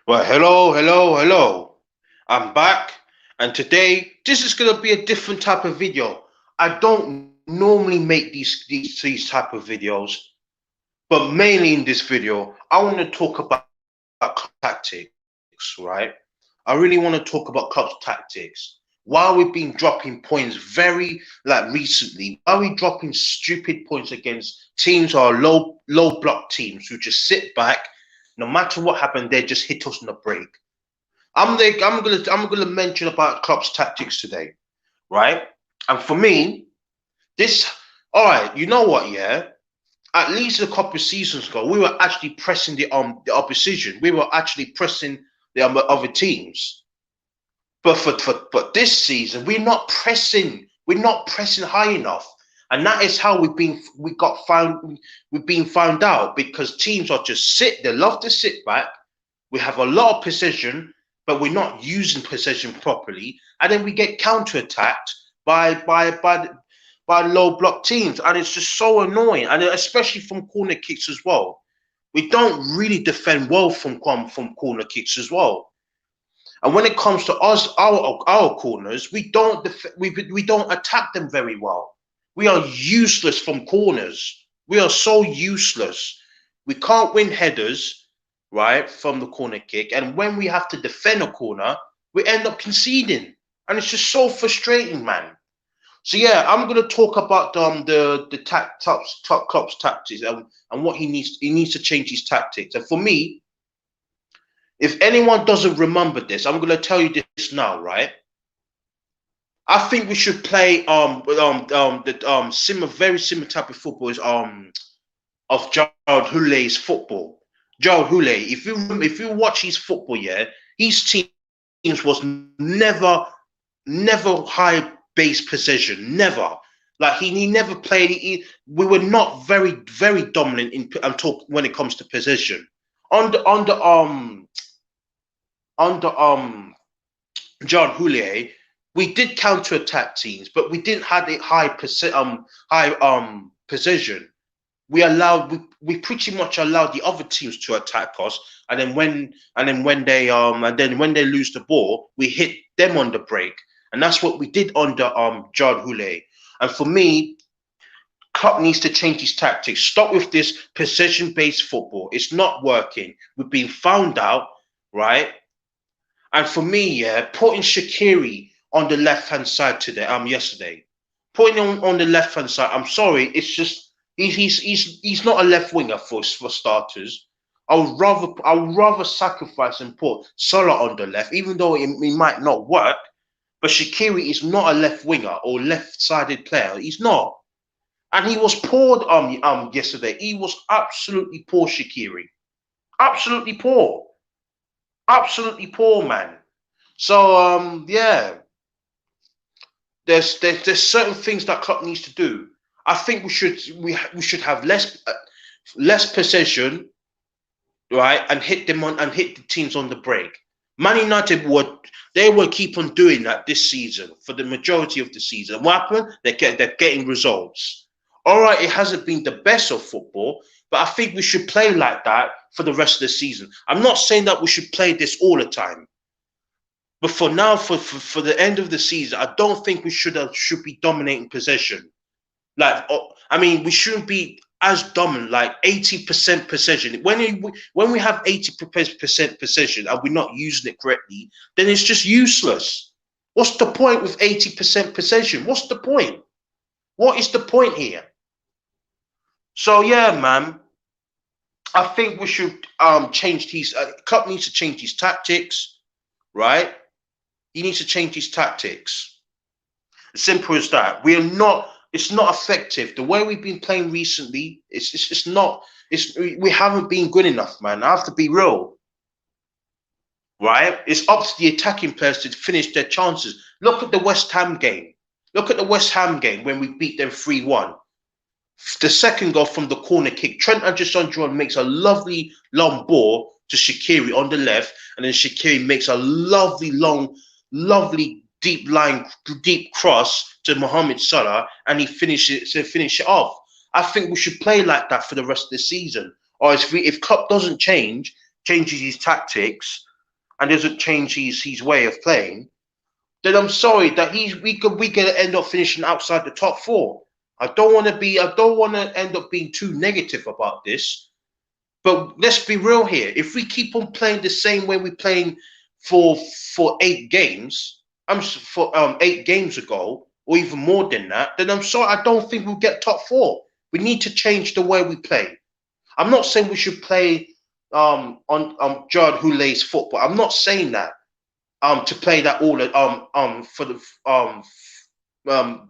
Well, hello, hello, hello. I'm back, and today this is gonna be a different type of video. I don't normally make these type of videos, but mainly in this video, I want to talk about tactics, right? I really want to talk about Klopp's tactics. While we've been dropping points very like recently, while we dropping stupid points against teams or low block teams who just sit back, no matter what happened, they just hit us on the break. I'm gonna mention about Klopp's tactics today, right? And for me, this all right. You know what? Yeah, at least a couple of seasons ago, we were actually pressing the opposition. We were actually pressing the other teams. But this season, we're not pressing. We're not pressing high enough, and that is how we've been found out because teams are just sit. They love to sit back. We have a lot of possession, but we're not using possession properly, and then we get counterattacked by low block teams, and it's just so annoying, and especially from corner kicks as well. We don't really defend well from corner kicks as well. And when it comes to us, our corners, we don't attack them very well. We are useless from corners. We are so useless. We can't win headers, right, from the corner kick. And when we have to defend a corner, we end up conceding. And it's just so frustrating, man. So yeah, I'm gonna talk about the top Klopp's tactics and what he needs to change his tactics. And for me, if anyone doesn't remember this, I'm gonna tell you this now, right? I think we should play the very similar type of football as of Gerald Houlé's football. Gerald Houlé, if you watch his football, yeah, his teams was never high base possession, never. Like he never played. We were not very dominant in talk when it comes to possession. Under John Houllier, we did counter attack teams, but we didn't have a high possession. We pretty much allowed the other teams to attack us, and then when they lose the ball, we hit them on the break, and that's what we did under John Houllier. And for me, Klopp needs to change his tactics. Stop with this possession-based football. It's not working. We've been found out, right? And for me, yeah, putting Shaqiri on the left hand side today, yesterday, putting him on the left hand side. I'm sorry, it's just he's not a left winger for starters. I would rather sacrifice and put Salah on the left, even though it might not work. But Shaqiri is not a left winger or left sided player. He's not, and he was poor yesterday. He was absolutely poor, Shaqiri. Absolutely poor. Absolutely poor, man. So yeah, there's certain things that Klopp needs to do. I think we should have less possession, right, and hit the teams on the break. Man United will keep on doing that this season for the majority of the season. What happened? They're getting results. All right, it hasn't been the best of football, but I think we should play like that for the rest of the season. I'm not saying that we should play this all the time, but for now, for the end of the season, I don't think we should be dominating possession. I mean, we shouldn't be as dominant, like 80% possession. When we have 80% possession and we're not using it correctly, then it's just useless. What's the point with 80% possession? What's the point? What is the point here? So yeah, man, I think we should change his. Klopp needs to change his tactics, right? He needs to change his tactics. As simple as that. We are not. It's not effective. The way we've been playing recently, it's not. We haven't been good enough, man. I have to be real, right? It's up to the attacking players to finish their chances. Look at the West Ham game. Look at the West Ham game when we beat them 3-1. The second goal from the corner kick, Trent Alexander makes a lovely long ball to Shaqiri on the left, and then Shaqiri makes a lovely deep cross to Mohamed Salah, and he finishes to finish it off. I think we should play like that for the rest of the season. Or if Klopp doesn't changes his tactics, and doesn't change his way of playing, then I'm sorry that we could end up finishing outside the top four. I don't want to end up being too negative about this, but let's be real here. If we keep on playing the same way we're playing for 8 games, for 8 games ago, or even more than that, then I'm sorry, I don't think we'll get top four. We need to change the way we play. I'm not saying we should play on Gerard Houlé's football. I'm not saying that to play that all for the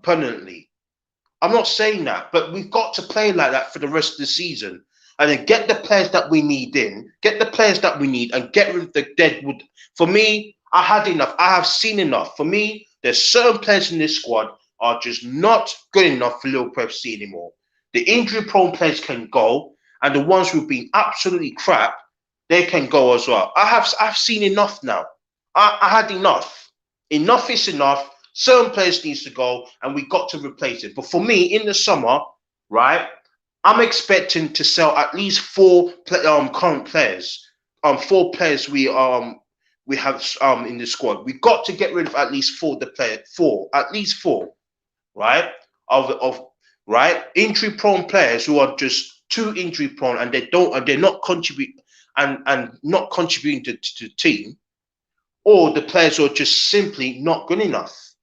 permanently. I'm not saying that, but we've got to play like that for the rest of the season, and then get the players that we need get the players that we need, and get rid of the deadwood. For me, I had enough. I have seen enough. For me, there's certain players in this squad are just not good enough for Liverpool FC anymore. The injury-prone players can go, and the ones who've been absolutely crap, they can go as well. I've seen enough now. I had enough. Enough is enough. Certain players needs to go, and we got to replace it. But for me, in the summer, right, I'm expecting to sell at least 4 current players. 4 players we have in the squad. We got to get rid of at least 4 at least 4, right? Right, injury prone players who are just too injury prone, and they're not contributing not contributing to the team, or the players who are just simply not good enough.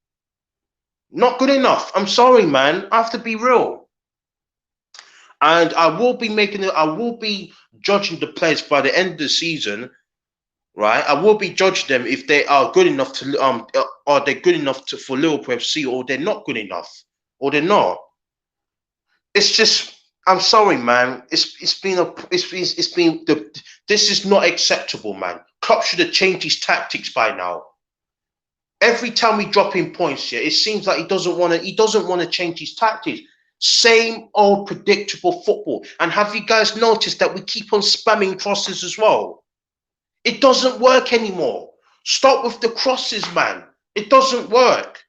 Not good enough. I'm sorry, man. I have to be real. And I will be judging the players by the end of the season, right? I will be judging them if they are good enough to are they good enough for Liverpool FC, or they're not good enough, or they're not. It's just, I'm sorry, man. This is not acceptable, man. Klopp should have changed his tactics by now. Every time we drop in points here, it seems like he doesn't want to change his tactics. Same old predictable football. And have you guys noticed that we keep on spamming crosses as well? It doesn't work anymore. Stop with the crosses, man. It doesn't work.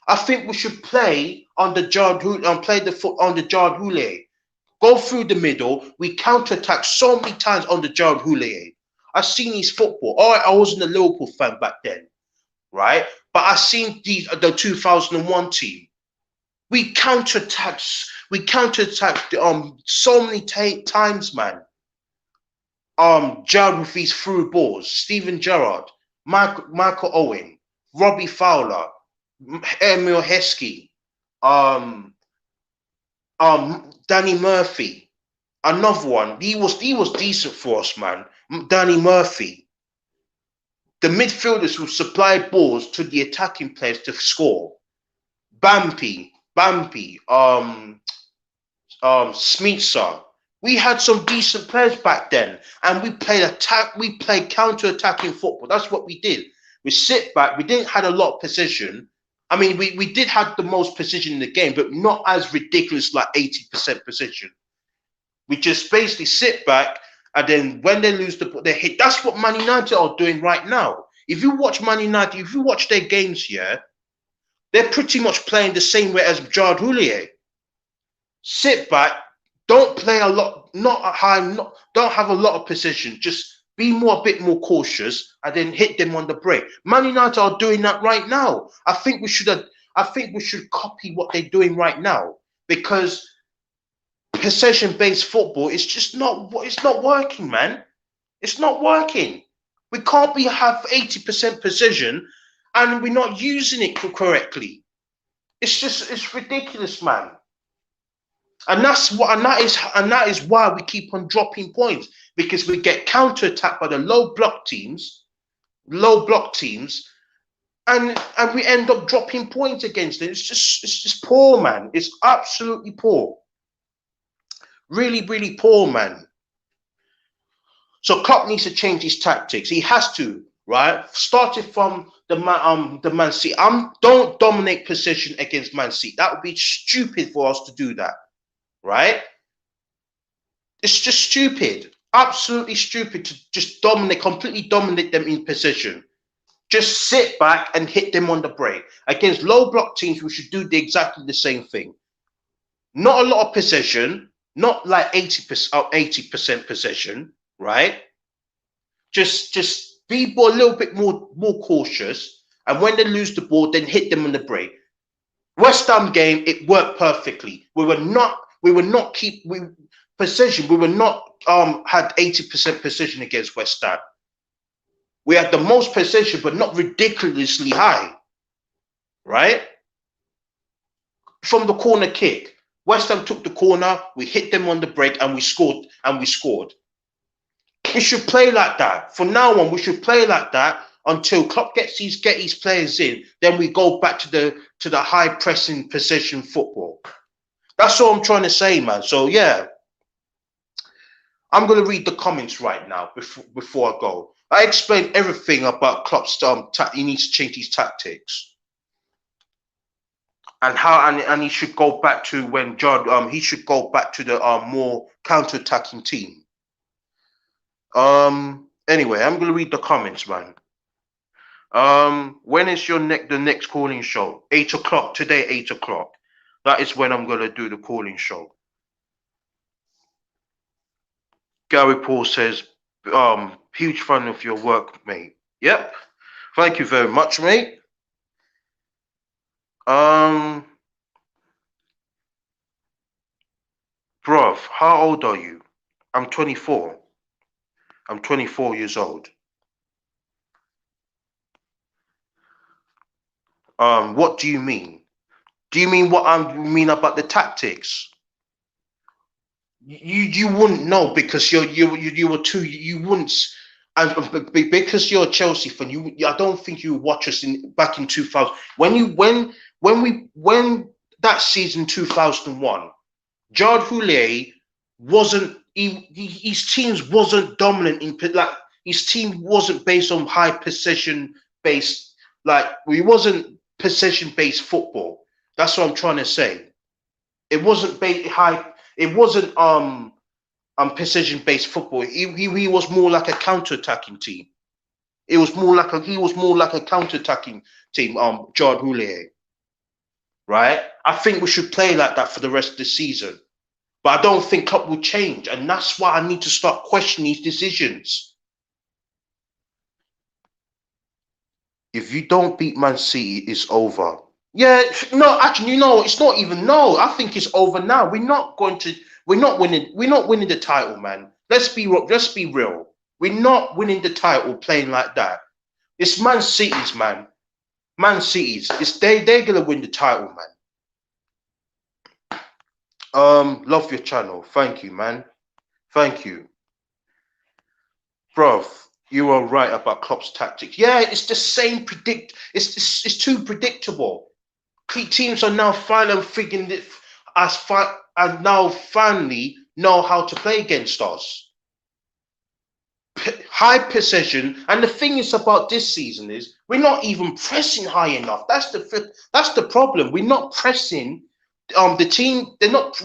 I think we should play on the Gerard Houllier. Go through the middle. We counterattack so many times on the Gerard Houllier. I've seen his football. All right, I wasn't a Liverpool fan back then, right? But I've seen the 2001 team. We counterattacked so many times, man. Gerard with these through balls. Steven Gerrard, Michael Owen, Robbie Fowler, Emil Heskey, Danny Murphy, another one. He was decent for us, man. Danny Murphy. The midfielders will supply balls to the attacking players to score. Bampi, Smitsa. We had some decent players back then, and we played counter-attacking football. That's what we did. We sit back. We didn't have a lot of possession. I mean, we did have the most possession in the game, but not as ridiculous like 80% possession. We just basically sit back, and then when they lose the ball, they hit. That's what Man United are doing right now. If you watch Man United, if you watch their games here, they're pretty much playing the same way as Gerard Houllier. Sit back, don't play a lot, don't have a lot of possession. Just be a bit more cautious, and then hit them on the break. Man United are doing that right now. I think we should copy what they're doing right now, because possession-based football is just not working, man. It's not working. We can't have 80% possession and we're not using it correctly. It's ridiculous, man. And that is why we keep on dropping points, because we get counter-attacked by the low block teams, and we end up dropping points against it. It's just poor, man. It's absolutely poor. Really, really poor, man. So Klopp needs to change his tactics. He has to, right? Started from the Man City. Don't dominate possession against Man City. That would be stupid for us to do that, right? It's just stupid. Absolutely stupid to just completely dominate them in possession. Just sit back and hit them on the break. Against low block teams, we should do exactly the same thing. Not a lot of possession, not like 80% possession, right? Just be a little bit more cautious, and when they lose the ball, then hit them on the break. West Ham game, it worked perfectly. We were not possession. We were not had 80% possession against West Ham. We had the most possession, but not ridiculously high, right? From the corner kick, West Ham took the corner, we hit them on the break, and we scored. We should play like that. From now on, we should play like that until Klopp get these players in. Then we go back to the high pressing possession football. That's all I'm trying to say, man. So yeah, I'm gonna read the comments right now before I go. I explained everything about Klopp's he needs to change his tactics. And how and he should go back to when he should go back to the more counter-attacking team. Anyway, I'm gonna read the comments, man. When is the next calling show? 8 o'clock today, 8 o'clock. That is when I'm gonna do the calling show. Gary Paul says, huge fan of your work, mate. Yep. Thank you very much, mate. Bruv, how old are you? I'm 24. I'm 24 years old. What do you mean? Do you mean what I mean about the tactics? You wouldn't know because you wouldn't, and because you're a Chelsea fan, I don't think you watch us back in 2000 when that season 2001. Jard Houllier wasn't his teams wasn't dominant in his team wasn't based on high possession based we wasn't possession based football. That's what I'm trying to say. It wasn't high. It wasn't possession based football. He was more like a counter attacking team. He was more like a counter attacking team. Jard Houllier. Right? I think we should play like that for the rest of the season. But I don't think Klopp will change, and that's why I need to start questioning these decisions. If you don't beat Man City, it's over. Yeah, no, actually, it's not even no. I think it's over now. We're not winning. We're not winning the title, man. Let's be real. We're not winning the title playing like that. It's Man City's, man. Man City's. They're gonna win the title, man. Love your channel. Thank you, man. Thank you. Bruv, you are right about Klopp's tactics. Yeah, it's the same it's too predictable. Teams are now finally figuring it and now finally know how to play against us. High possession, and the thing is about this season is we're not even pressing high enough. That's the problem. We're not pressing the team.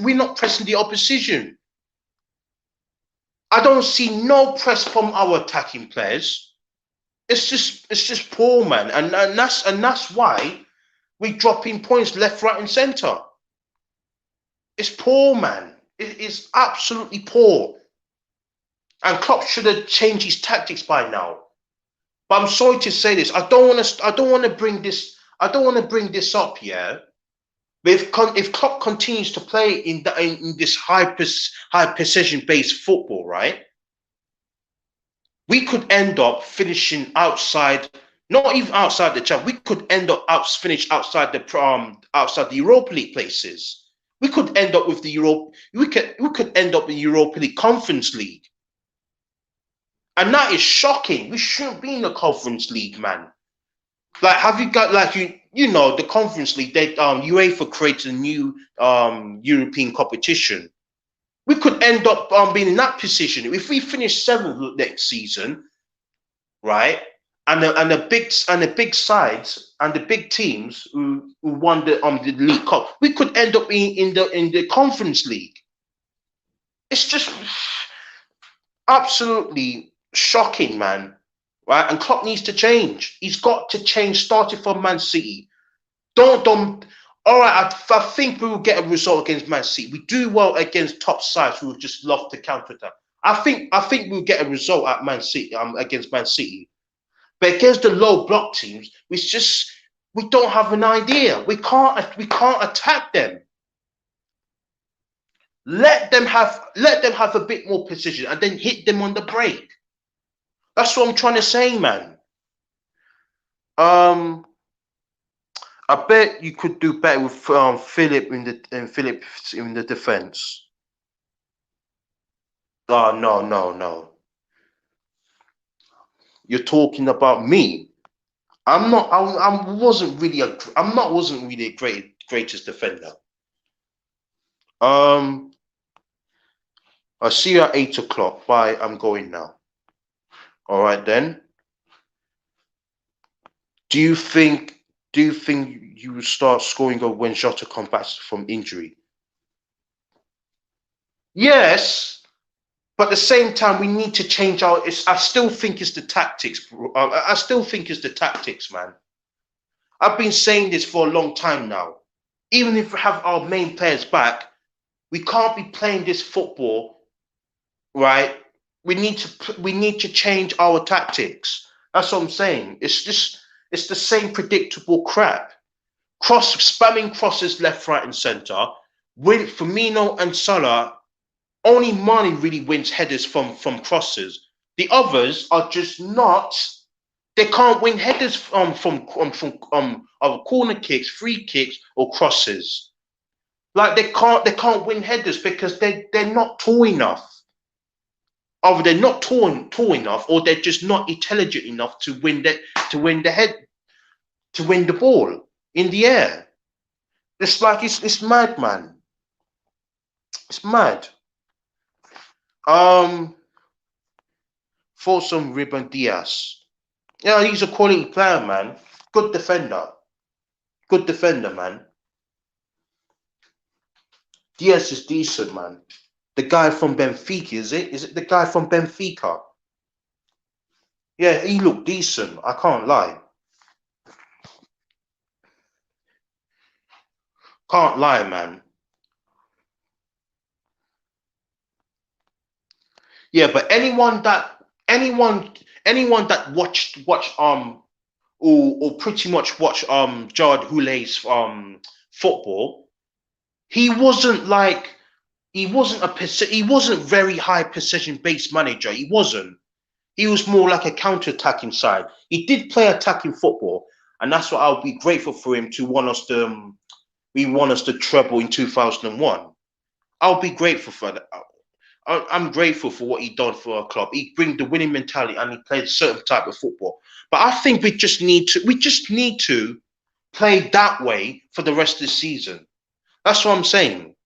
We're not pressing the opposition. I don't see no press from our attacking players. It's just poor, man, and that's why we dropping points left, right, and center. It's poor, man. It is absolutely poor. And Klopp should have changed his tactics by now. But I'm sorry to say this. I don't want to bring this up, yeah. But if Klopp continues to play in this high precision based football, right, we could end up finishing outside, not even outside the Champions. We could end up finish outside the Europa League places. We could end up with the Europe. We could end up in the Europa League Conference League, and that is shocking. We shouldn't be in the Conference League, man. Like, have you got the Conference League? They UEFA created a new European competition. We could end up being in that position if we finish 7th next season, right? And the big sides and the big teams who won the League Cup, we could end up being in the Conference League. It's just absolutely shocking, man. Right, and Klopp needs to change. He's got to change, starting from Man City. Don't. All right, I think we will get a result against Man City. We do well against top sides who would just love to counter attack. I think we'll get a result at Man City against Man City. But against the low block teams, we don't have an idea. We can't attack them. Let them have a bit more precision and then hit them on the break. That's what I'm trying to say, man. Um, I bet you could do better with Philip in the defense. Oh no, no, no. You're talking about me. I'm not. I wasn't really a. I'm not. Wasn't really a greatest defender. Um, I see you at 8 o'clock. Bye. I'm going now. All right then. Do you think? Do you think you will start scoring goal when Jota comes back from injury? Yes, but at the same time, we need to change our. I still think it's the tactics. I still think it's the tactics, man. I've been saying this for a long time now. Even if we have our main players back, we can't be playing this football, right? We need to change our tactics. That's what I'm saying. It's the same predictable crap. Spamming crosses left, right, and centre. With Firmino and Salah, only Mane really wins headers from crosses. The others are just not. They can't win headers of corner kicks, free kicks, or crosses. Like they can't win headers because they're not tall enough. Either they're not tall enough, or they're just not intelligent enough to win the ball in the air. It's mad, man. It's mad. For some Ruben Diaz. Yeah, he's a quality player, man. Good defender. Good defender, man. Diaz is decent, man. The guy from Benfica, is it? Is it the guy from Benfica? Yeah, he looked decent. I can't lie. Can't lie, man. Yeah, but anyone that watch or pretty much watch Jard Houlet's football, he wasn't like he wasn't very high precision based manager. He wasn't. He was more like a counter-attacking side. He did play attacking football, and that's what I'll be grateful for him to want us to we want us to treble in 2001. I'll be grateful for that. I'm grateful for what he done for our club. He bring the winning mentality and he played a certain type of football. But I think we just need to play that way for the rest of the season. That's what I'm saying.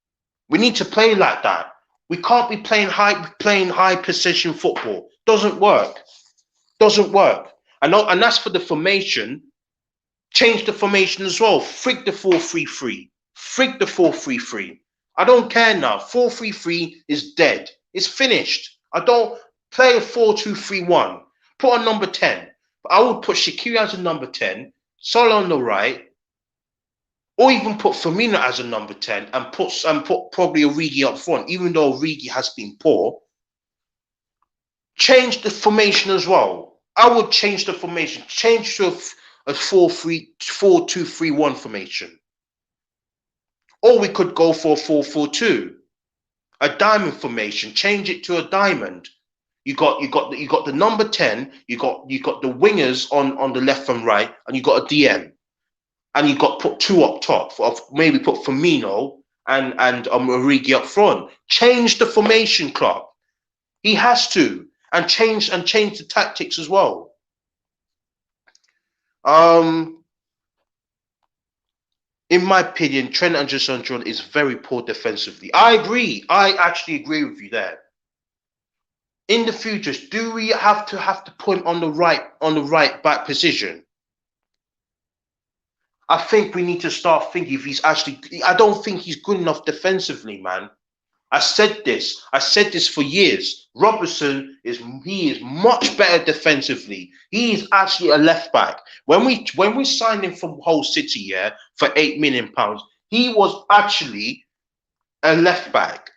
We need to play like that. We can't be playing high precision football. Doesn't work. Doesn't work. And that's for the formation. Change the formation as well. Frig the 4-3-3. Frig the 4-3-3. I don't care now. 4-3-3 is dead. It's finished. I don't play a 4-2-3-1. Put a number 10. I would put Shaqiri as a number 10, Salah on the right, or even put Firmino as a number 10 and put probably Origi up front, even though Origi has been poor. Change the formation as well. I would change the formation. Change to a 4-2-3-1 formation. Or we could go for a 4-4-2, a diamond formation. Change it to a diamond. You got the number 10. You got the wingers on the left and right, and you got a DM, and you got put two up top. Maybe put Firmino and Origi up front. Change the formation, Klopp. He has to, and change the tactics as well. In my opinion, Trent Alexander-Arnold is very poor defensively. I agree. I actually agree with you there. In the future, do we have to put him on the right back position? I think we need to start thinking if he's actually. I don't think he's good enough defensively, man. I said this for years. Robertson is much better defensively. He is actually a left back. When we signed him from Hull City, yeah, for £8 million, he was actually a left back.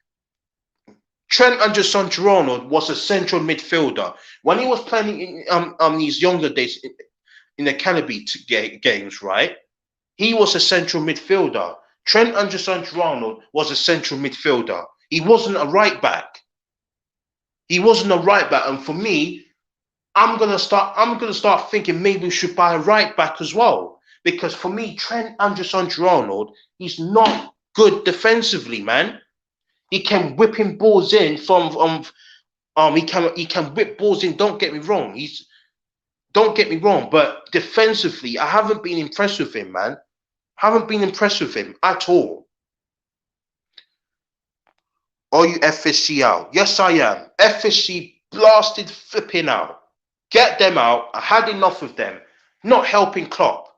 Trent Alexander-Arnold was a central midfielder when he was playing in these younger days in the academy games, right? He was a central midfielder. Trent Alexander-Arnold was a central midfielder. He wasn't a right back. He wasn't a right back, and for me, I'm gonna start thinking maybe we should buy a right back as well. Because for me, Trent Alexander-Arnold, he's not good defensively, man. He can whipping balls in from he can whip balls in. Don't get me wrong. Don't get me wrong, but defensively, I haven't been impressed with him, man. Haven't been impressed with him at all. Are you FSC out? Yes, I am. FSC blasted flipping out. Get them out. I had enough of them. Not helping Klopp.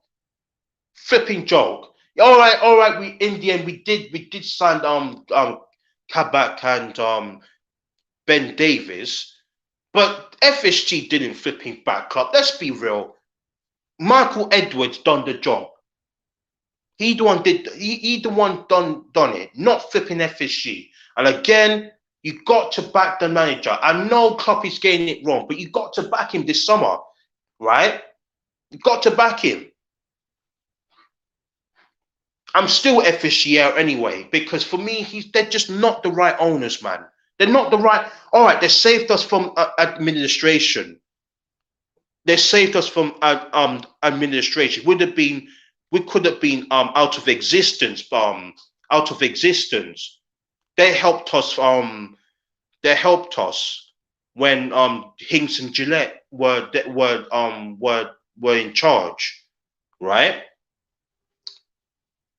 Flipping joke. All right. We in the end we did sign Kabak and Ben Davies, but FSG didn't flipping back up. Let's be real. Michael Edwards done the job. He the one done it, not flipping FSG. And again, you got to back the manager. I know Klopp is getting it wrong, but you got to back him this summer, right? You got to back him. I'm still FSG out anyway, because for me, they're just not the right owners, man. They're not the right. All right, they saved us from administration. They saved us from administration. We could have been out of existence. Out of existence. They helped us. They helped us when Hinks and Gillette were in charge, right?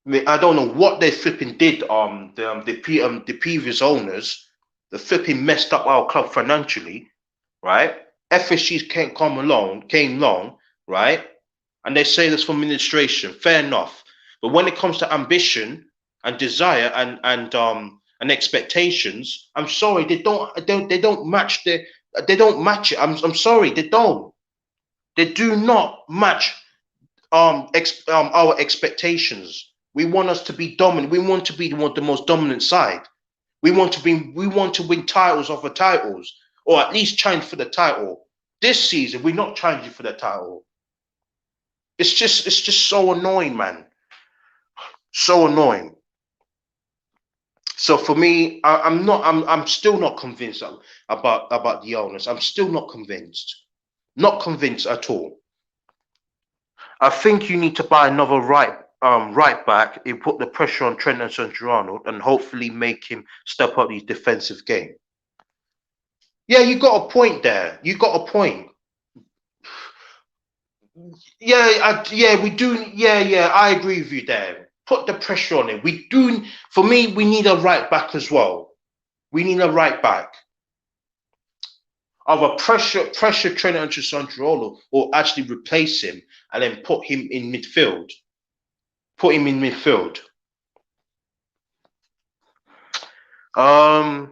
I mean, I don't know what they flipping did. The previous owners, the flipping messed up our club financially, right? FSGs came along, right? And they say this from administration. Fair enough, but when it comes to ambition and desire and expectations, I'm sorry, they don't match it. I'm sorry, they don't. They do not match our expectations. We want us to be dominant. We want to be the most dominant side. We want to win titles over titles, or at least challenge for the title. This season, we're not challenging for the title. It's just so annoying, man. So annoying. So for me, I'm still not convinced about the owners. I'm still not convinced. Not convinced at all. I think you need to buy another right back. You put the pressure on Trent Alexander-Arnold and hopefully make him step up his defensive game. Yeah, you got a point there. You got a point. Yeah, we do. Yeah, I agree with you there. Put the pressure on him. We do. For me, we need a right back as well. We need a right back. Either pressure Trent Alexander-Arnold or actually replace him and then put him in midfield. Put him in midfield. I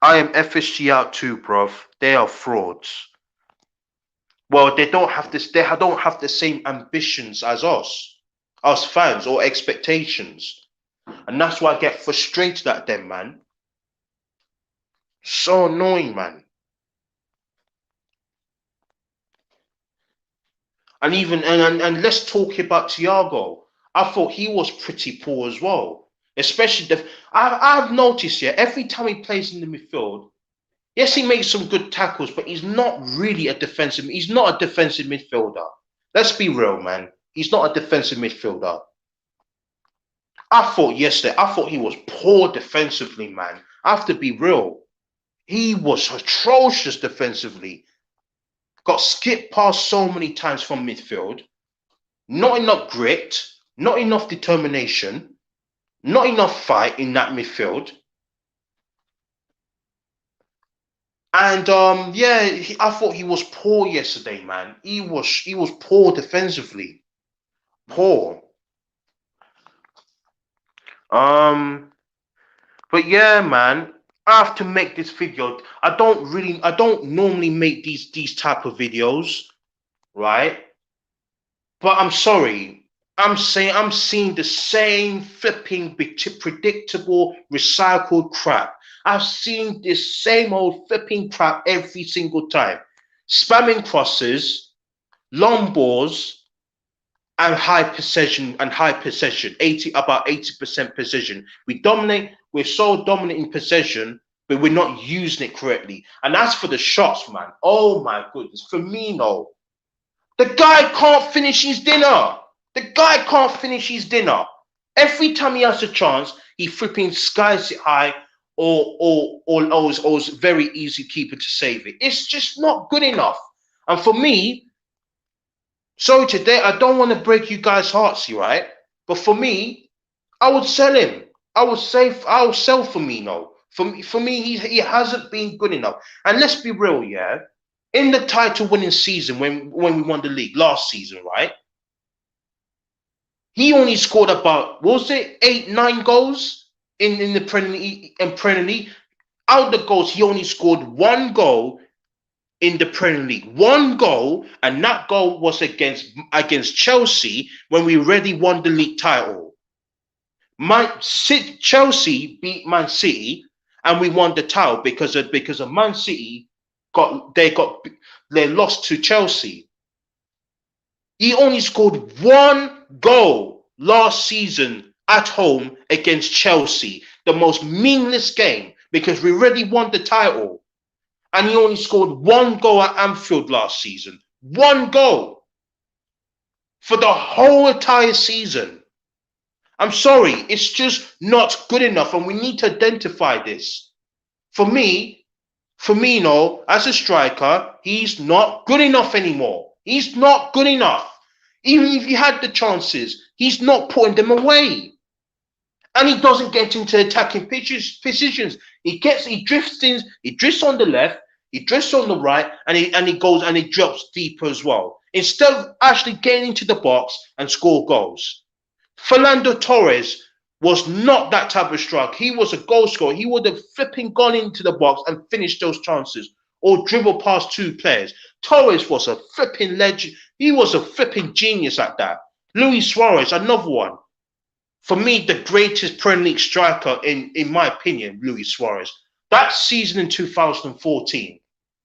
am FSG out too, bruv. They are frauds. Well, they don't have this. They don't have the same ambitions as us fans, or expectations, and that's why I get frustrated at them, man. So annoying, man. And even and let's talk about Thiago. I thought he was pretty poor as well, especially I've noticed, yeah, every time he plays in the midfield. Yes, he makes some good tackles, but he's not really a defensive. He's not a defensive midfielder. Let's be real, man. He's not a defensive midfielder. I thought he was poor defensively, man. I have to be real. He was atrocious defensively. Got skipped past so many times from midfield. Not enough grit. Not enough determination. Not enough fight in that midfield. And I thought he was poor yesterday, man. He was poor defensively. Poor. But yeah, man, I have to make this video. I don't normally make these type of videos, right? But I'm sorry. I'm seeing the same flipping predictable recycled crap. I've seen this same old flipping crap every single time. Spamming crosses, long balls, and high possession, 80% possession. We dominate, we're so dominant in possession, but we're not using it correctly. And as for the shots, man, oh my goodness, Firmino, the guy can't finish his dinner. The guy can't finish his dinner. Every time he has a chance, he flipping skies it high or is very easy keeper to save it. It's just not good enough. And for me, sorry today, I don't want to break you guys' hearts, right? But for me, I would sell him. I'll sell Firmino. For me, he hasn't been good enough. And let's be real, yeah. In the title winning season when we won the league last season, right? He only scored about, what was it, 8-9 goals in the Premier League. Out of the goals, he only scored one goal in the Premier League. One goal, and that goal was against Chelsea when we already won the league title. Chelsea beat Man City, and we won the title because of Man City they lost to Chelsea. He only scored one goal last season at home against Chelsea, the most meaningless game because we already won the title. And he only scored one goal at Anfield last season. One goal for the whole entire season. I'm sorry, it's just not good enough, and we need to identify this. For me, Firmino, as a striker, he's not good enough anymore. He's not good enough. Even if he had the chances, he's not putting them away. And he doesn't get into attacking positions. He drifts on the left, he drifts on the right, and he goes and he drops deeper as well. Instead of actually getting into the box and score goals. Fernando Torres was not that type of striker. He was a goal scorer. He would have flipping gone into the box and finished those chances or dribble past two players. Torres was a flipping legend. He was a flipping genius at that. Luis Suarez, another one. For me, the greatest Premier League striker, in my opinion, Luis Suarez. That season in 2014,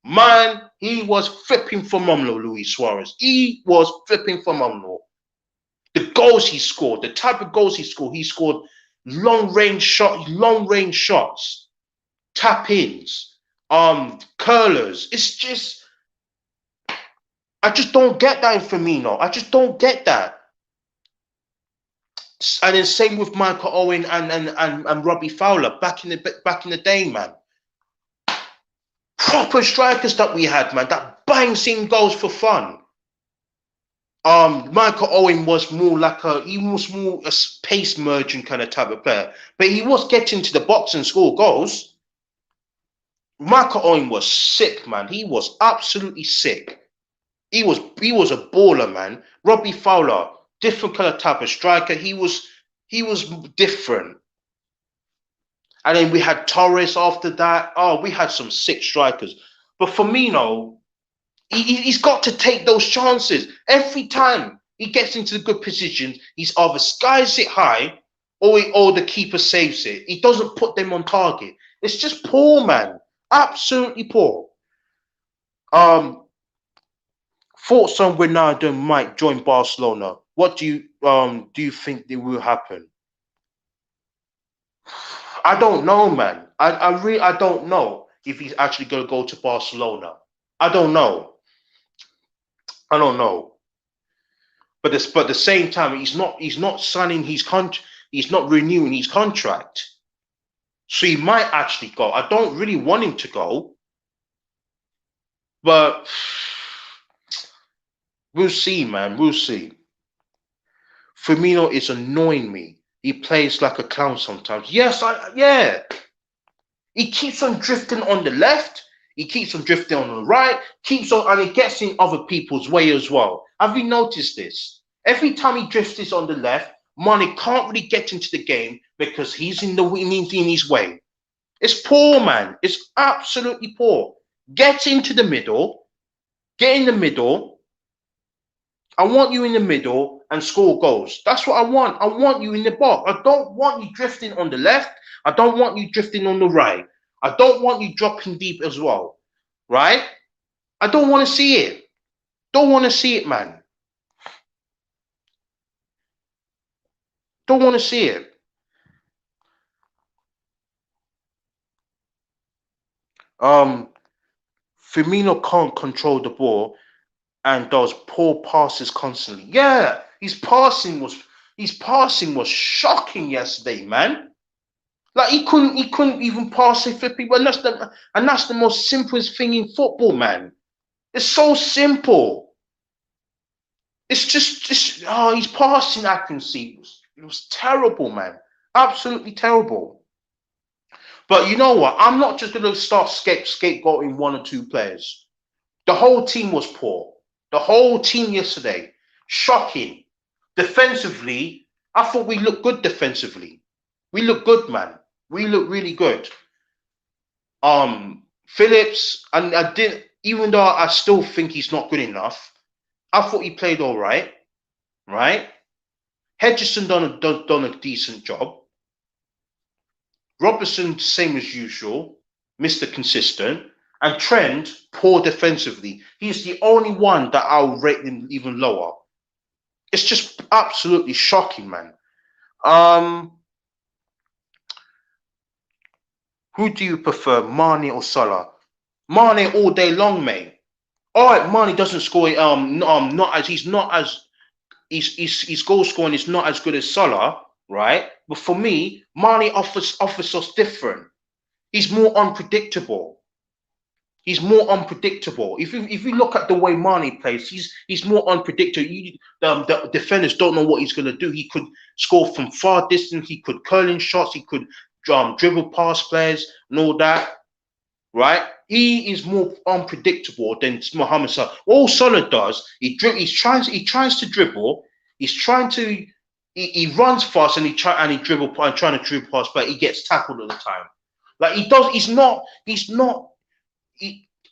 man, he was flipping phenomenal, Luis Suarez. He was flipping phenomenal. The goals he scored, the type of goals he scored long range shots, tap-ins, curlers. It's just, I just don't get that in Firmino. I just don't get that. And then same with Michael Owen and Robbie Fowler back in the day, man. Proper strikers that we had, man, that bangs in goals for fun. Michael Owen was more a pace merchant kind of type of player, but he was getting to the box and score goals. Michael Owen was sick, man. He was absolutely sick. He was a baller, man. Robbie Fowler, different kind of type of striker. He was different. And then we had Torres after that. Oh, we had some sick strikers. But Firmino, he's got to take those chances. Every time he gets into the good positions, he's either skies it high or the keeper saves it. He doesn't put them on target. It's just poor, man. Absolutely poor. Thoughts on Ronaldo might join Barcelona. What do you think it will happen? I don't know, man. I don't know if he's actually going to go to Barcelona. I don't know. But at the same time, he's not signing his contract. He's not renewing his contract. So he might actually go. I don't really want him to go. But we'll see, man. We'll see. Firmino is annoying me. He plays like a clown sometimes. Yes, yeah. He keeps on drifting on the left. He keeps on drifting on the right. And he gets in other people's way as well. Have you noticed this? Every time he drifts on the left, Mane can't really get into the game because he's in his way. It's poor, man. It's absolutely poor. Get into the middle. Get in the middle. I want you in the middle and score goals. That's what I want. I want you in the box. I don't want you drifting on the left. I don't want you drifting on the right. I don't want you dropping deep as well, right? I don't want to see it. Don't want to see it, man. Don't want to see it. Um, Firmino can't control the ball and does poor passes constantly. Yeah, his passing was shocking yesterday, man. Like he couldn't even pass it for people, and that's the most simplest thing in football, man. It's so simple. It's just his passing accuracy was terrible, man. Absolutely terrible. But you know what? I'm not just gonna start scapegoating one or two players. The whole team was poor. The whole team yesterday, shocking. Defensively, I thought we looked good defensively. We look good, man. We look really good. Phillips, and I didn't, even though I still think he's not good enough. I thought he played all right, right? Hedgerson done a decent job. Robertson, same as usual, Mr. Consistent. And Trent, poor defensively. He's the only one that I'll rate him even lower. It's just absolutely shocking, man. Um, who do you prefer, Mane or Salah? Mane all day long, mate. All right, Mane doesn't score. Not as he's not as his goal scoring is not as good as Salah, right? But for me, Mane offers us different. He's more unpredictable. He's more unpredictable. If you look at the way Mane plays, he's more unpredictable. The defenders don't know what he's going to do. He could score from far distance. He could curling shots. He could dribble past players and all that. Right? He is more unpredictable than Mohamed Salah. All Salah does, he tries to dribble. He runs fast and he dribble and trying to dribble past, but he gets tackled all the time. Like he does. He's not.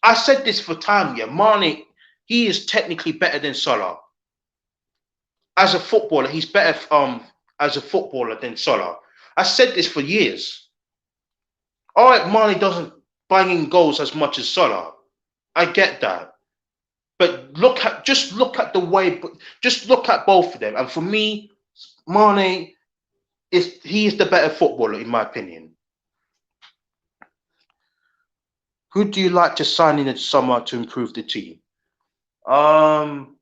I said this for time, yeah. Mane, he is technically better than Salah. As a footballer, he's better as a footballer than Salah. I said this for years. All right, Mane doesn't bang in goals as much as Salah. I get that. But look at the way, just look at both of them. And for me, Mane is the better footballer in my opinion. Who do you like to sign in the summer to improve the team? Um,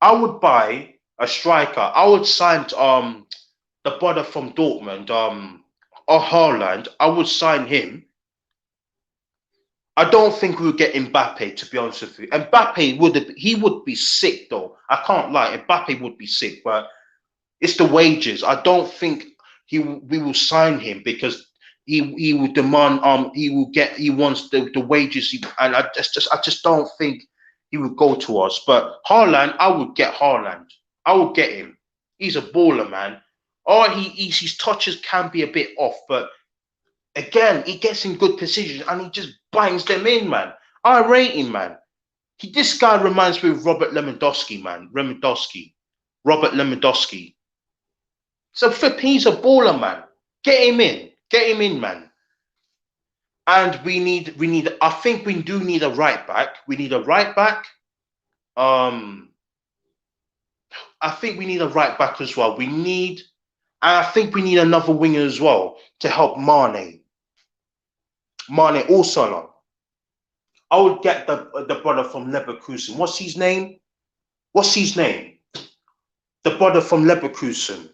I would buy a striker. I would sign the brother from Dortmund, or Haaland. I would sign him. I don't think we'll get Mbappe, to be honest with you. Mbappe would be sick though. I can't lie. Mbappe would be sick, but it's the wages. I don't think we will sign him because he will demand he wants the wages and I just don't think he would go to us. But Haaland, I would get Haaland. I would get him. He's a baller, man. Or his touches can be a bit off, but again, he gets in good positions and he just bangs them in, man. I rate him, man. This guy reminds me of Robert Lewandowski, man. Robert Lewandowski. So Flip, he's a baller, man. Get him in. Get him in, man. And I think we do need a right back. We need a right back. I think we need a right back as well. And I think we need another winger as well to help Mane. Mane or Salah. I would get the brother from Leverkusen. What's his name? The brother from Leverkusen.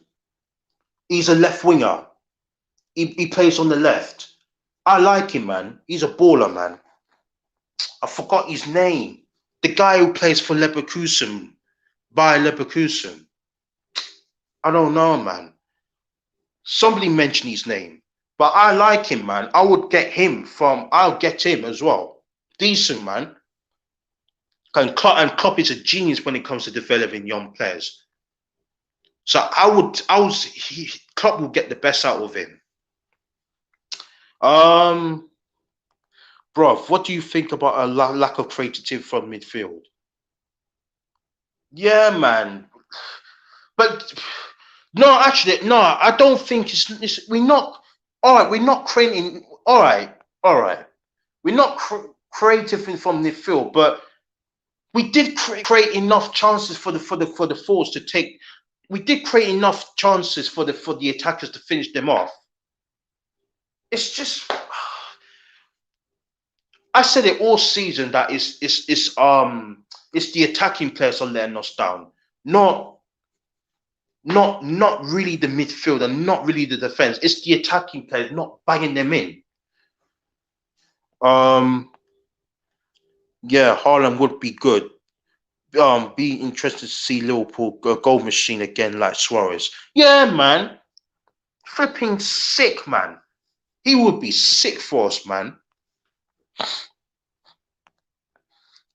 He's a left winger. He plays on the left. I like him, man. He's a baller, man. I forgot his name. The guy who plays for Leverkusen, by Leverkusen. I don't know, man. Somebody mentioned his name. But I like him, man. I'll get him as well. Decent, man. And Klopp is a genius when it comes to developing young players. So Klopp will get the best out of him. Bruv, what do you think about a lack of creativity from midfield? Yeah, man. But no, actually, no. I don't think we're not. All right, we're not creating. All right. We're not creative from the field, but we did create enough chances for the forwards to take. We did create enough chances for the attackers to finish them off. It's just, I said it all season that it's the attacking players are letting us down, not not really the midfield and not really the defense. It's the attacking players not banging them in. Yeah, Haaland would be good. Be interested to see Liverpool goal machine again like Suarez. Yeah, man. Flipping sick, man. He would be sick for us, man.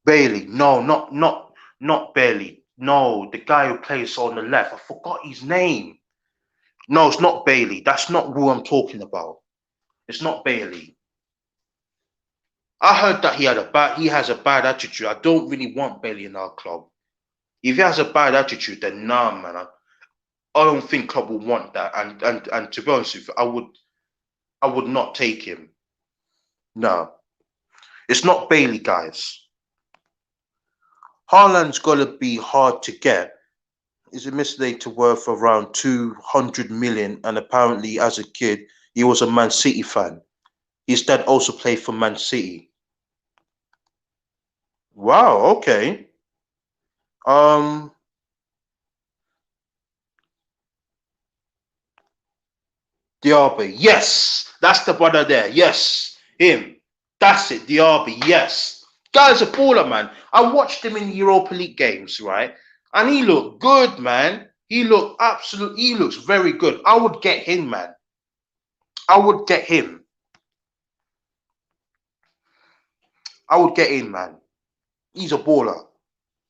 Bailey, no, not Bailey. No, the guy who plays on the left. I forgot his name. No, it's not Bailey. That's not who I'm talking about. It's not Bailey. I heard that he has a bad attitude. I don't really want Bailey in our club. If he has a bad attitude, then nah, man. I don't think Klopp will want that. And to be honest with you, I would not take him. No, it's not Bailey, guys. Haaland's got to be hard to get. He's a misleader worth around 200 million, and apparently, as a kid, he was a Man City fan. His dad also played for Man City. Wow. Okay. Diaby. Yes, that's the brother there. Yes, him. That's it. Diaby. Yes, guy's a baller, man. I watched him in the Europa League games, right? And he looked good, man. He looked absolutely. He looks very good. I would get him, man. I would get him. I would get him, man. He's a baller.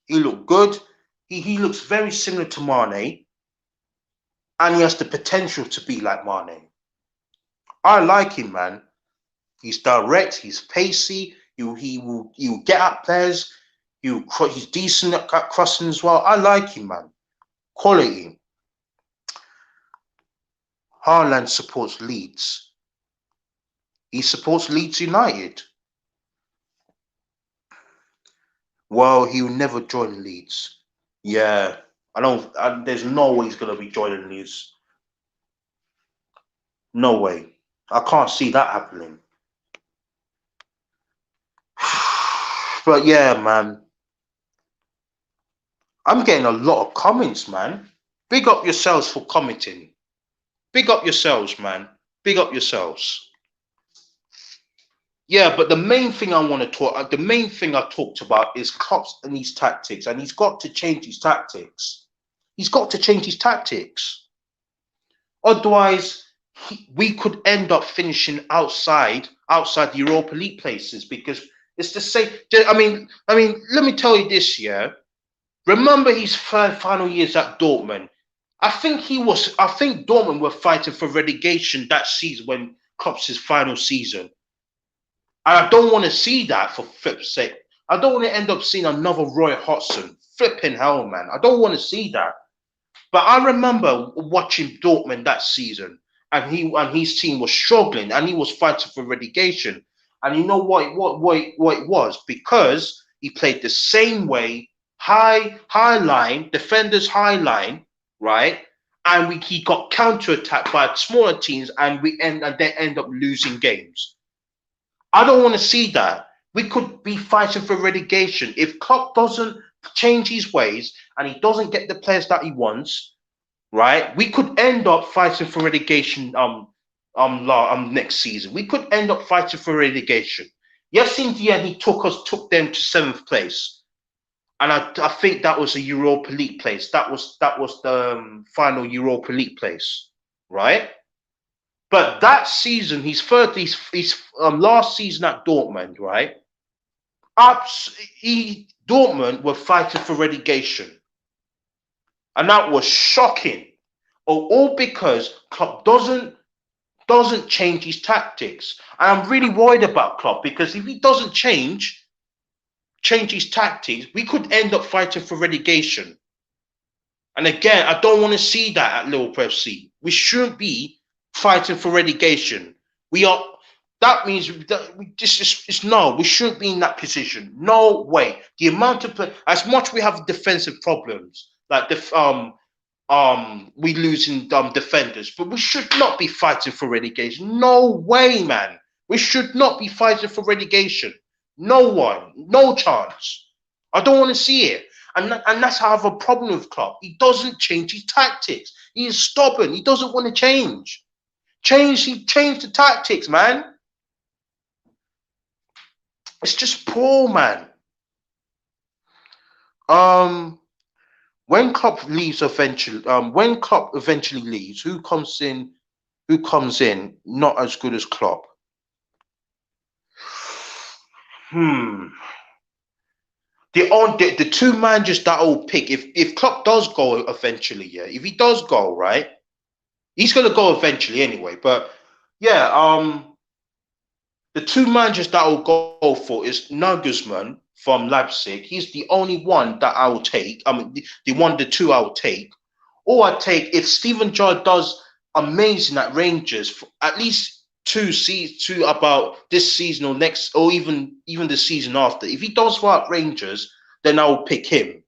He looked good. He looks very similar to Mane, and he has the potential to be like Mane. I like him, man. He's direct. He's pacey. He will get at players. He's decent at crossing as well. I like him, man. Quality. Haaland supports Leeds. He supports Leeds United. Well, he will never join Leeds. Yeah, I don't. There's no way he's gonna be joining Leeds. No way. I can't see that happening. But yeah, man. I'm getting a lot of comments, man. Big up yourselves for commenting. Big up yourselves, man. Big up yourselves. Yeah, but the main thing I want to talk, the main thing I talked about is Klopp and his tactics, and he's got to change his tactics. He's got to change his tactics. Otherwise, we could end up finishing outside the Europa League places because it's the same. I mean, let me tell you this, yeah. Remember his final years at Dortmund. I think Dortmund were fighting for relegation that season when Klopp's his final season. And I don't want to see that, for flip's sake. I don't want to end up seeing another Roy Hodgson. Flipping hell, man. I don't want to see that. But I remember watching Dortmund that season, and his team was struggling, and he was fighting for relegation. And you know what it was? Because he played the same way, high line, defenders high line, right? And he got counter-attacked by smaller teams, and they end up losing games. I don't want to see that. We could be fighting for relegation. If Klopp doesn't change his ways and he doesn't get the players that he wants, right? We could end up fighting for relegation next season. We could end up fighting for relegation. Yes, in the end, he took them to 7th place. And I think that was a Europa League place. That was the final Europa League place, right? But that season, his last season at Dortmund, right? Dortmund were fighting for relegation, and that was shocking. All because Klopp doesn't change his tactics, and I'm really worried about Klopp because if he doesn't change his tactics, we could end up fighting for relegation. And again, I don't want to see that at Liverpool FC. We shouldn't be fighting for relegation. We are. That means that we just it's no. We shouldn't be in that position. No way. The amount of as much we have defensive problems, like the we losing defenders, but we should not be fighting for relegation. No way, man. We should not be fighting for relegation. No one, no chance. I don't want to see it. And that's how I have a problem with Klopp. He doesn't change his tactics. He is stubborn. He doesn't want to change. He changed the tactics, man. It's just poor, man. When Klopp leaves eventually, when Klopp eventually leaves, who comes in? Who comes in? Not as good as Klopp. The two managers that I'll pick if Klopp does go eventually, yeah. If he does go, right, he's gonna go eventually anyway. But yeah, the two managers that I'll go for is Nagelsmann from Leipzig. He's the only one that I will take. I mean, the two I will take. Or I take if Steven Gerrard does amazing at Rangers, for at least two about this season or next, or even the season after. If he does well at Rangers, then I will pick him.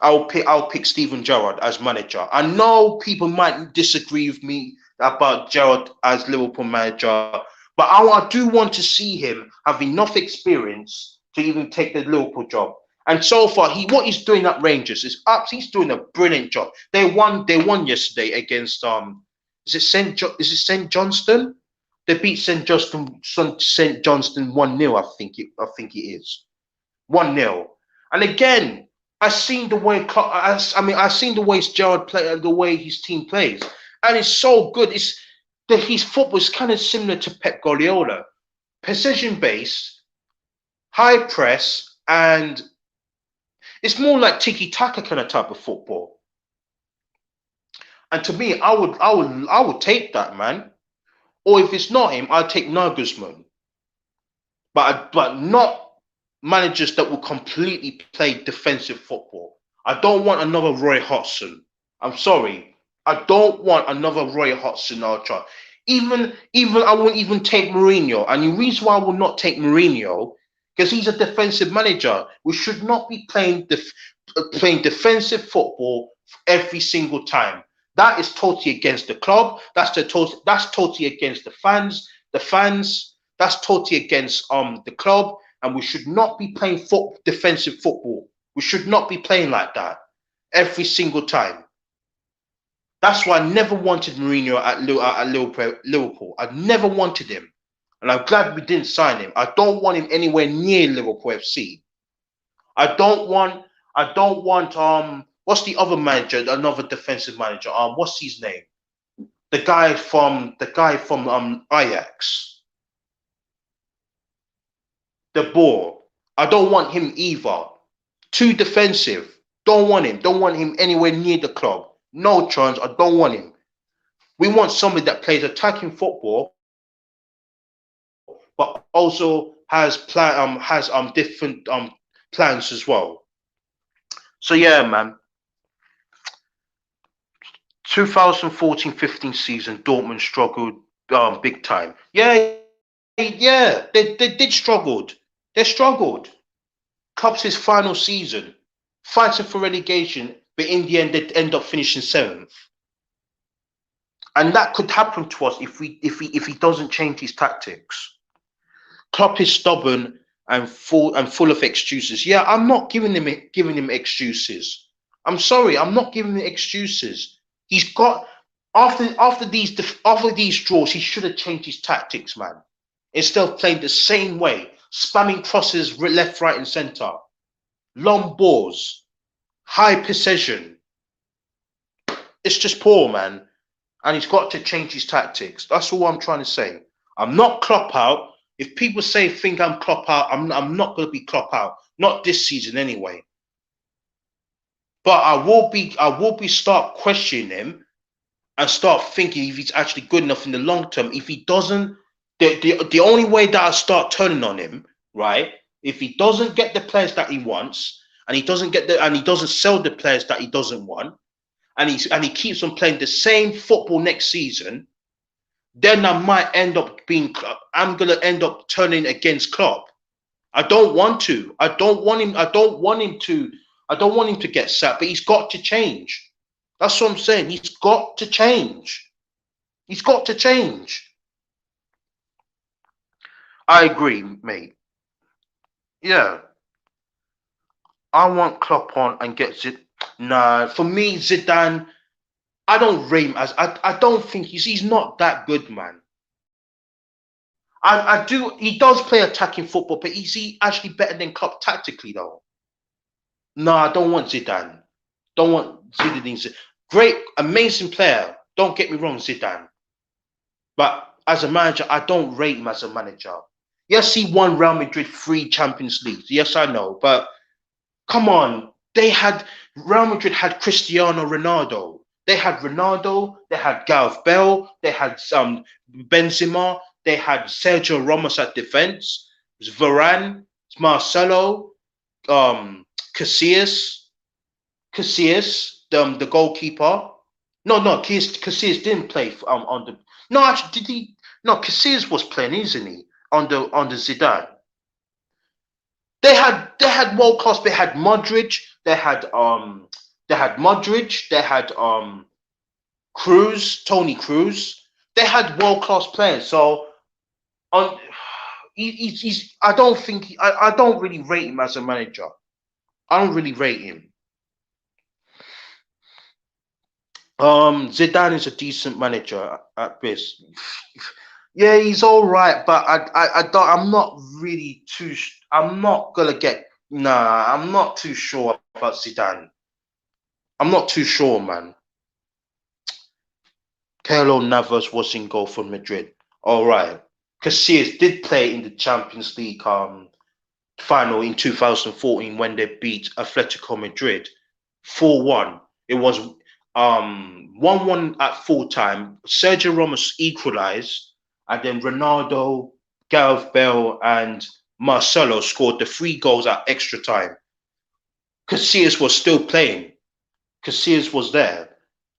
I'll pick Steven Gerrard as manager. I know people might disagree with me about Gerrard as Liverpool manager, but I do want to see him have enough experience to even take the Liverpool job. And so far, what he's doing at Rangers is he's doing a brilliant job. They won yesterday against is it St Johnston? They beat St Johnston 1-0, I think it is. 1-0. And again, I've seen the way I've seen the way Gerrard play, the way his team plays, and it's so good. His football is kind of similar to Pep Guardiola, precision based, high press, and it's more like tiki taka kind of type of football. And to me, I would take that, man. Or if it's not him, I'd take Nagelsmann. But not managers that will completely play defensive football. I don't want another Roy Hodgson. I'm sorry. I don't want another Roy Hodgson ultra. Even I won't even take Mourinho. And the reason why I will not take Mourinho, because he's a defensive manager. We should not be playing defensive football every single time. That is totally against the club. That's totally against the fans. That's totally against the club. And we should not be playing defensive football. We should not be playing like that every single time. That's why I never wanted Mourinho at Liverpool. I never wanted him. And I'm glad we didn't sign him. I don't want him anywhere near Liverpool FC. I don't want what's the other manager, another defensive manager? What's his name? The guy from Ajax. De Boer. I don't want him either. Too defensive. Don't want him. Don't want him anywhere near the club. No chance. I don't want him. We want somebody that plays attacking football, but also has different plans as well. So yeah, man. 2014-15 season, Dortmund struggled big time. Yeah, they did struggled. They struggled. Klopp's his final season, fighting for relegation, but in the end they end up finishing 7th. And that could happen to us if he doesn't change his tactics. Klopp is stubborn and full of excuses. Yeah, I'm not giving him excuses. I'm sorry, I'm not giving him excuses. He's got after these draws, he should have changed his tactics, man. Instead of playing the same way, spamming crosses left, right, and centre, long balls, high precision. It's just poor, man. And he's got to change his tactics. That's all I'm trying to say. I'm not Klopp out. If people think I'm Klopp out, I'm not going to be Klopp out. Not this season anyway. But I will be start questioning him and start thinking if he's actually good enough in the long term. If he doesn't, the only way that I start turning on him, right? If he doesn't get the players that he wants, and he doesn't sell the players that he doesn't want, and he keeps on playing the same football next season, then I'm gonna end up turning against Klopp. I don't want to. I don't want him. I don't want him to get sacked. But he's got to change. That's what I'm saying. He's got to change. He's got to change. I agree, mate. Yeah, I want Klopp on and get it. Nah, for me, Zidane, I don't rate him as. I don't think he's not that good, man. I do. He does play attacking football, but is he actually better than Klopp tactically, though? No, I don't want Zidane. Don't want Zidane. Great, amazing player. Don't get me wrong, Zidane. But as a manager, I don't rate him as a manager. Yes, he won Real Madrid 3 Champions Leagues. Yes, I know. But come on, Real Madrid had Cristiano Ronaldo. They had Ronaldo. They had Gareth Bale. They had Benzema. They had Sergio Ramos at defense. It was Varane, Marcelo, Casillas, the goalkeeper. No, Casillas didn't play on the. No, actually, did he? No, Casillas was playing, isn't he? On the Zidane. They had world class. They had Modric. They had Modric. They had Cruz, Tony Cruz. They had world class players. So he's. I don't think. I don't really rate him as a manager. I don't really rate him. Zidane is a decent manager at best. Yeah, he's all right, but I don't. I'm not really too. I'm not gonna get. Nah, I'm not too sure about Zidane. I'm not too sure, man. Keylor Navas was in goal for Madrid. All right. Casillas did play in the Champions League final in 2014 when they beat Atletico Madrid 4-1. It was 1-1 at full time. Sergio Ramos equalized, and then Ronaldo, Gareth Bale, and Marcelo scored the 3 goals at extra time. Casillas was still playing. Casillas was there.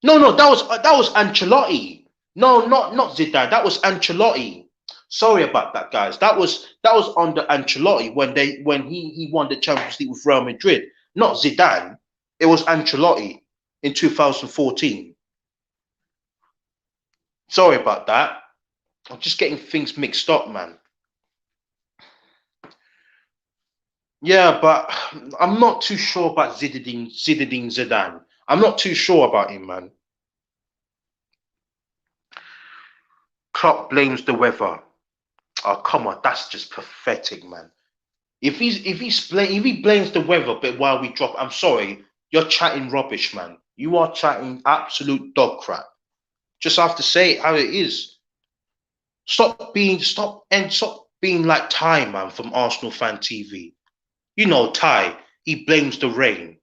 No, that was Ancelotti. No, not Zidane. That was Ancelotti. Sorry about that, guys. That was under Ancelotti when he won the Champions League with Real Madrid. Not Zidane. It was Ancelotti in 2014. Sorry about that. I'm just getting things mixed up, man. Yeah, but I'm not too sure about Zinedine Zidane. I'm not too sure about him, man. Klopp blames the weather. Oh, come on, that's just pathetic, man. If he blames the weather, but while we drop, I'm sorry, you're chatting rubbish, man. You are chatting absolute dog crap. Just have to say it how it is. Stop being like Ty, man, from Arsenal Fan TV. You know Ty, he blames the rain.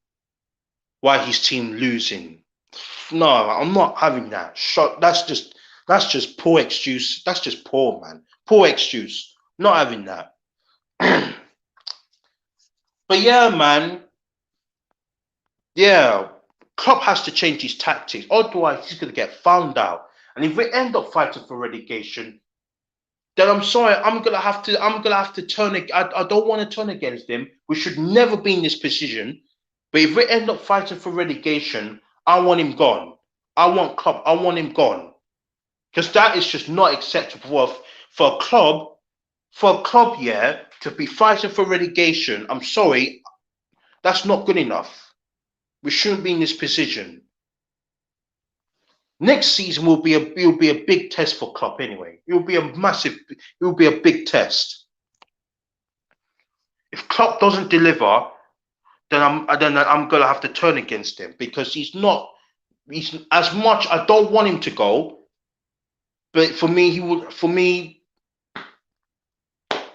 Why his team losing? No, I'm not having that. That's just poor excuse. That's just poor, man. Poor excuse. Not having that. But yeah, man. Yeah, Klopp has to change his tactics. Otherwise, he's gonna get found out. And if we end up fighting for relegation, then I'm sorry. I'm gonna have to turn. I don't want to turn against him. We should never be in this position. But if we end up fighting for relegation, I want him gone. I want Klopp. I want him gone. Because that is just not acceptable for a club, yeah, to be fighting for relegation. I'm sorry, that's not good enough. We shouldn't be in this position. Next season will be a big test for Klopp anyway. It will be a big test. If Klopp doesn't deliver, then I'm gonna have to turn against him because he's as much. I don't want him to go. But for me,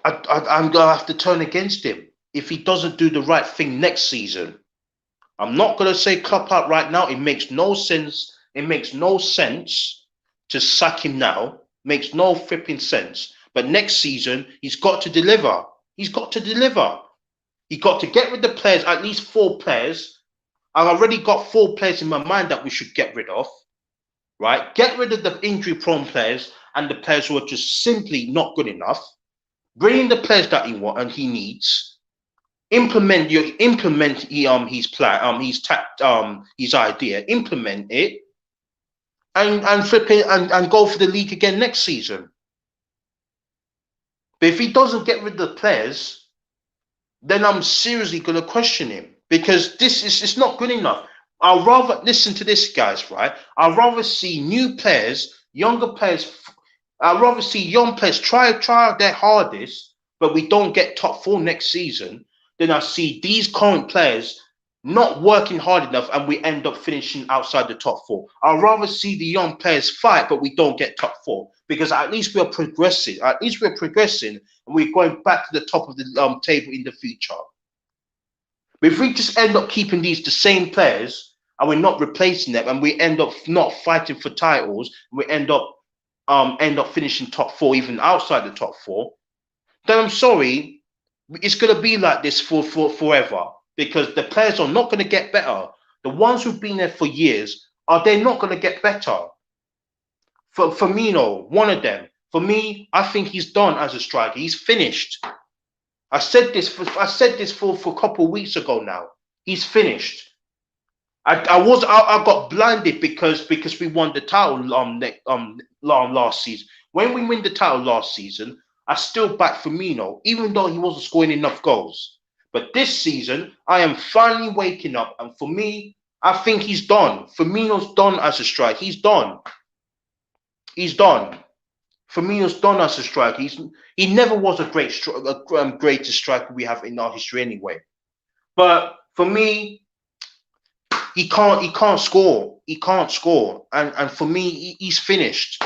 I'm gonna have to turn against him if he doesn't do the right thing next season. I'm not gonna say Klopp out right now. It makes no sense. It makes no sense to sack him now. Makes no flipping sense. But next season, he's got to deliver. He's got to deliver. He got to get rid of the players, at least 4 players. I've already got 4 players in my mind that we should get rid of, right? Get rid of the injury-prone players and the players who are just simply not good enough. Bring in the players that he wants and he needs. Implement his plan, his idea. Implement it, and flip it and go for the league again next season. But if he doesn't get rid of the players, then I'm seriously going to question him, because it's not good enough. I'd rather listen to this, guys, right? I'd rather see new players, younger players. I'd rather see young players try out their hardest, but we don't get top 4 next season, than I see these current players not working hard enough and we end up finishing outside the top 4. I'd rather see the young players fight, but we don't get top 4, because at least we're progressing. At least we're progressing, and we're going back to the top of the table in the future. But if we just end up keeping the same players and we're not replacing them, and we end up not fighting for titles, and we end up finishing top 4, even outside the top 4, then I'm sorry, it's going to be like this for forever, because the players are not going to get better. The ones who've been there for years, they're not going to get better. For Firmino, one of them. For me, I think he's done as a striker. He's finished. I said this for a couple of weeks ago now. He's finished. I got blinded because we won the title last season. When we win the title last season, I still back Firmino, even though he wasn't scoring enough goals. But this season, I am finally waking up, and for me, I think he's done. Firmino's done as a striker. He's done. He's done. Firmino's done as a striker. He never was a greatest striker we have in our history anyway. But for me, he can't score. He can't score. And for me, he's finished.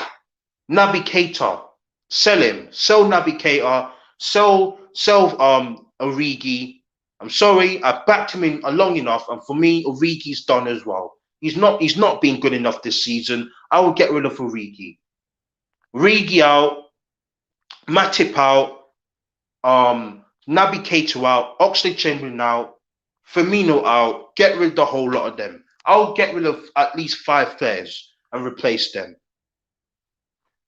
Naby Keita, sell him. Sell Naby Keita. Sell Origi. I'm sorry, I backed him in long enough, and for me, Origi's done as well. He's not been good enough this season. I will get rid of Origi. Origi out, Matip out, Naby Keita out, Oxlade-Chamberlain out, Firmino out. Get rid of the whole lot of them. I'll get rid of at least 5 players and replace them.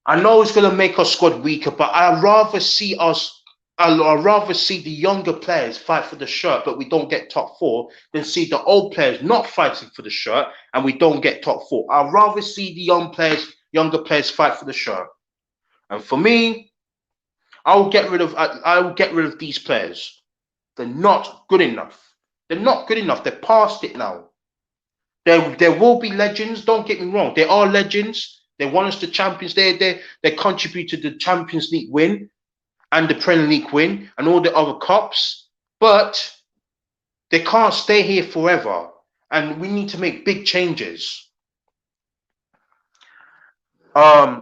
I know it's going to make our squad weaker, but I'd rather see the younger players fight for the shirt, but we don't get top 4, than see the old players not fighting for the shirt and we don't get top 4. I'd rather see the younger players fight for the shirt. And for me, I will get rid of these players. They're not good enough. They're not good enough. They're past it now. There will be legends. Don't get me wrong. There are legends. They won us the Champions. They contributed to the Champions League win and the Premier League win and all the other cups. But they can't stay here forever. And we need to make big changes. Alisson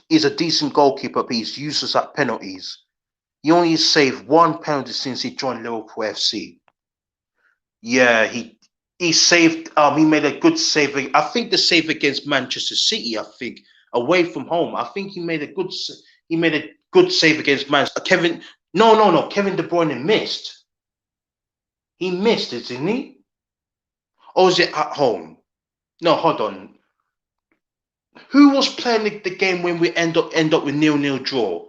is a decent goalkeeper, but he's useless at penalties. He only saved 1 penalty since he joined Liverpool FC. Yeah, he saved. He made a good save. I think the save against Manchester City. I think away from home. I think he made a good save against Manchester. Kevin De Bruyne missed. He missed it, didn't he? Or was it at home? No, hold on. Who was playing the game when we end up with 0-0 draw?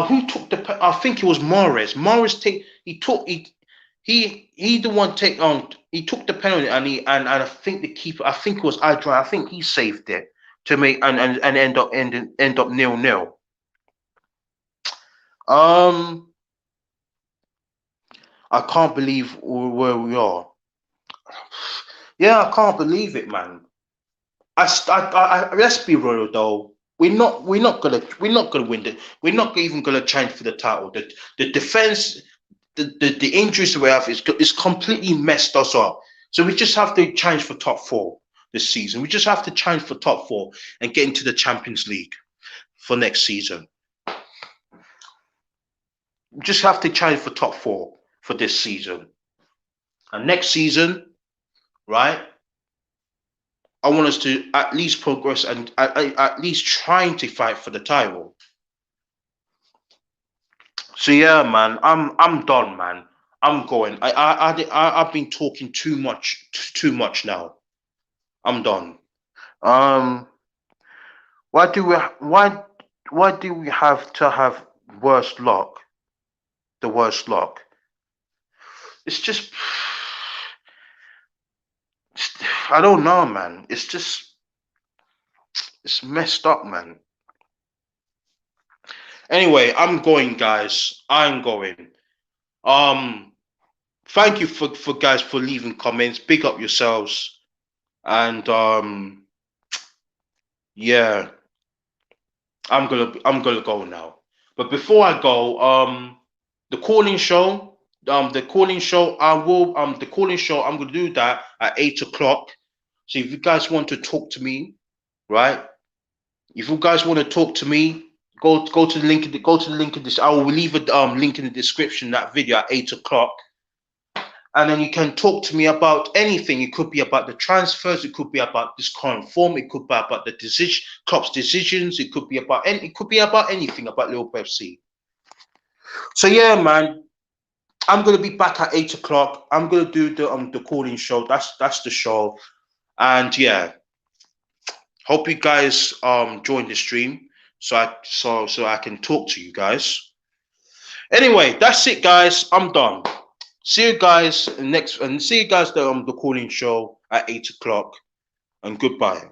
Who took the? I think it was Mahrez. He took the penalty, and I think the keeper. I think it was Adrian. I think he saved it to make and end up 0-0. I can't believe where we are. Yeah, I can't believe it, man. Let's be real though. We're not gonna win it. We're not even gonna challenge for the title. The defense, the injuries we have is completely messed us up. So we just have to challenge for top 4 this season. We just have to challenge for top 4 and get into the Champions League for next season. We just have to challenge for top 4 for this season. And next season, right? I want us to at least progress and at least trying to fight for the title. So yeah, man, I'm done, man. I'm going. I've been talking too much now. I'm done. Um, why do we why do we have to have worse luck? The worst luck. It's just I don't know, man. It's just it's messed up, man. Anyway, I'm going, guys. I'm going. Um, thank you for guys for leaving comments. Big up yourselves. And yeah, I'm gonna go now. But before I go, the calling show, the calling show, I'm gonna do that at 8 o'clock. So if you guys want to talk to me, right? If you guys want to talk to me, go to the link in this. I will leave a link in the description that video at 8 o'clock. And then you can talk to me about anything. It could be about the transfers. It could be about this current form. It could be about the decision, Klopp's decisions. It could be about anything about Liverpool FC. So yeah, man, I'm gonna be back at 8 o'clock. I'm gonna do the calling show. That's the show. And yeah, hope you guys join the stream so I can talk to you guys. Anyway, that's it, guys. I'm done. See you guys next, and see you guys the calling show at 8 o'clock, and goodbye.